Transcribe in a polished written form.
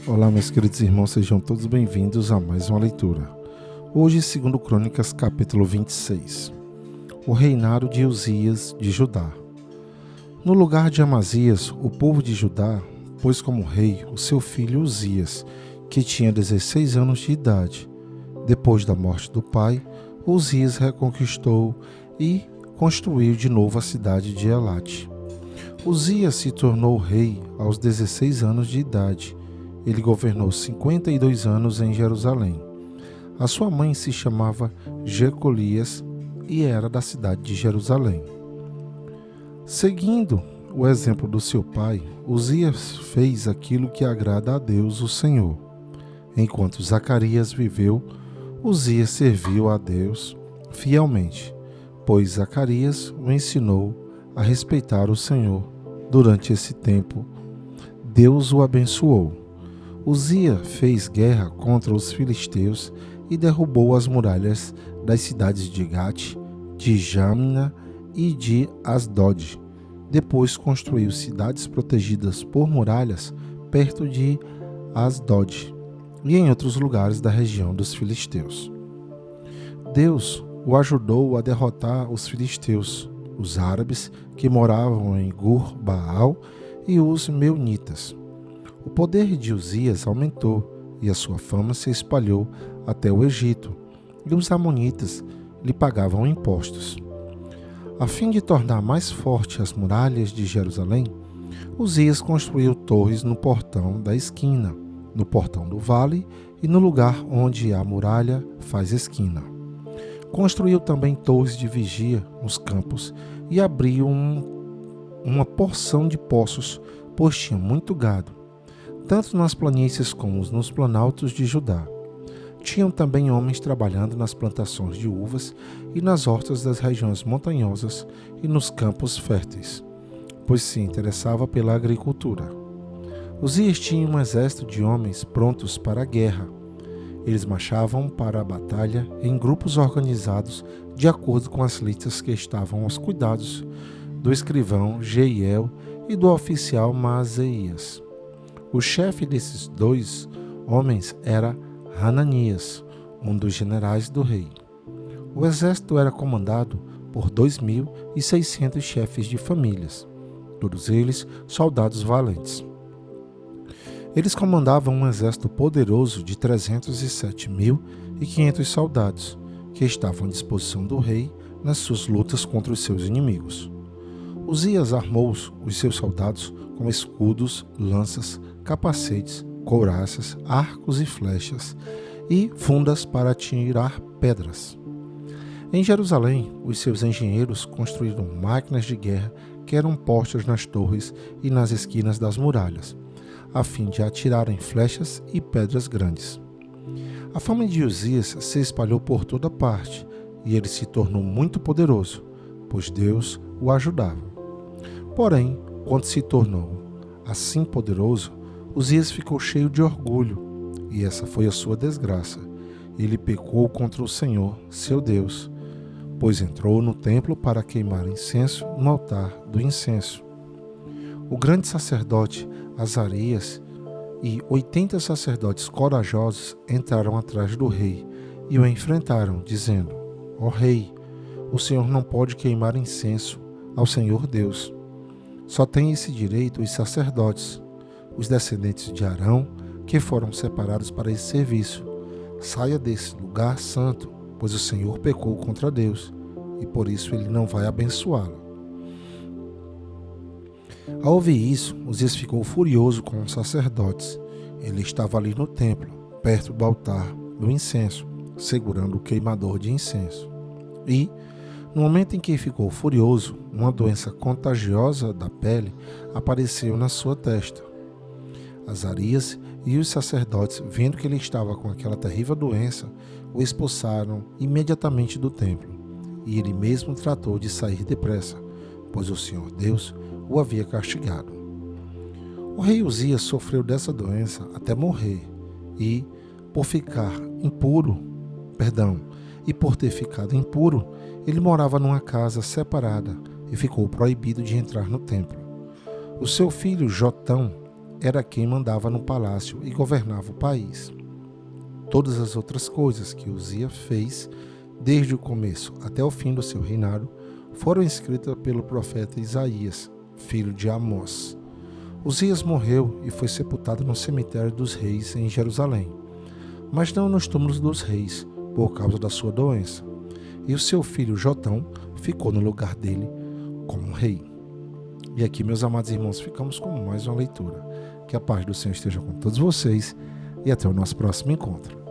Olá, meus queridos irmãos, sejam todos bem-vindos a mais uma leitura. Hoje, segundo Crônicas, capítulo 26. O reinado de Uzias de Judá. No lugar de Amazias, o povo de Judá pôs como rei o seu filho Uzias, que tinha 16 anos de idade. Depois da morte do pai, Uzias reconquistou e construiu de novo a cidade de Elate. Uzias se tornou rei aos 16 anos de idade. Ele governou 52 anos em Jerusalém. A sua mãe se chamava Jecolias e era da cidade de Jerusalém. Seguindo o exemplo do seu pai, Uzias fez aquilo que agrada a Deus, o Senhor. Enquanto Zacarias viveu, Uzias serviu a Deus fielmente, pois Zacarias o ensinou a respeitar o Senhor. Durante esse tempo, Deus o abençoou. Uzias fez guerra contra os filisteus e derrubou as muralhas das cidades de Gate, de Jamna e de Asdod. Depois construiu cidades protegidas por muralhas perto de Asdod e em outros lugares da região dos filisteus. Deus o ajudou a derrotar os filisteus, os árabes que moravam em Gur-Baal e os meunitas. O poder de Uzias aumentou e a sua fama se espalhou até o Egito, e os amonitas lhe pagavam impostos. A fim de tornar mais forte as muralhas de Jerusalém, Uzias construiu torres no portão da esquina, no portão do vale e no lugar onde a muralha faz esquina. Construiu também torres de vigia nos campos e abriu uma porção de poços, pois tinha muito gado, tanto nas planícies como nos planaltos de Judá. Tinham também homens trabalhando nas plantações de uvas e nas hortas das regiões montanhosas e nos campos férteis, pois se interessava pela agricultura. Uzias tinha um exército de homens prontos para a guerra. Eles marchavam para a batalha em grupos organizados de acordo com as listas que estavam aos cuidados do escrivão Jeiel e do oficial Maaseias. O chefe desses dois homens era Hananias, um dos generais do rei. O exército era comandado por 2.600 chefes de famílias, todos eles soldados valentes. Eles comandavam um exército poderoso de 307.500 soldados, que estavam à disposição do rei nas suas lutas contra os seus inimigos. Uzias armou os seus soldados com escudos, lanças, capacetes, couraças, arcos e flechas, e fundas para atirar pedras. Em Jerusalém, os seus engenheiros construíram máquinas de guerra que eram postas nas torres e nas esquinas das muralhas, a fim de atirarem flechas e pedras grandes. A fama de Uzias se espalhou por toda parte, e ele se tornou muito poderoso, pois Deus o ajudava. Porém, quando se tornou assim poderoso, Uzias ficou cheio de orgulho, e essa foi a sua desgraça. Ele pecou contra o Senhor, seu Deus, pois entrou no templo para queimar incenso no altar do incenso. O grande sacerdote Azarias e 80 sacerdotes corajosos entraram atrás do rei e o enfrentaram, dizendo: Ó rei, o Senhor não pode queimar incenso ao Senhor Deus. Só têm esse direito os sacerdotes, os descendentes de Arão, que foram separados para esse serviço. Saia desse lugar santo, pois o Senhor pecou contra Deus, e por isso ele não vai abençoá-lo. Ao ouvir isso, Uzias ficou furioso com os sacerdotes. Ele estava ali no templo, perto do altar do incenso, segurando o queimador de incenso. E, no momento em que ficou furioso, uma doença contagiosa da pele apareceu na sua testa. Azarias e os sacerdotes, vendo que ele estava com aquela terrível doença, o expulsaram imediatamente do templo, e ele mesmo tratou de sair depressa, pois o Senhor Deus o havia castigado. O rei Uzias sofreu dessa doença até morrer, e por ter ficado impuro, ele morava numa casa separada e ficou proibido de entrar no templo. O seu filho Jotão era quem mandava no palácio e governava o país. Todas as outras coisas que Uzias fez, desde o começo até o fim do seu reinado, foram escritas pelo profeta Isaías, filho de Amós. Uzias morreu e foi sepultado no cemitério dos reis em Jerusalém, mas não nos túmulos dos reis, por causa da sua doença. E o seu filho Jotão ficou no lugar dele como rei. E aqui, meus amados irmãos, ficamos com mais uma leitura. Que a paz do Senhor esteja com todos vocês e até o nosso próximo encontro.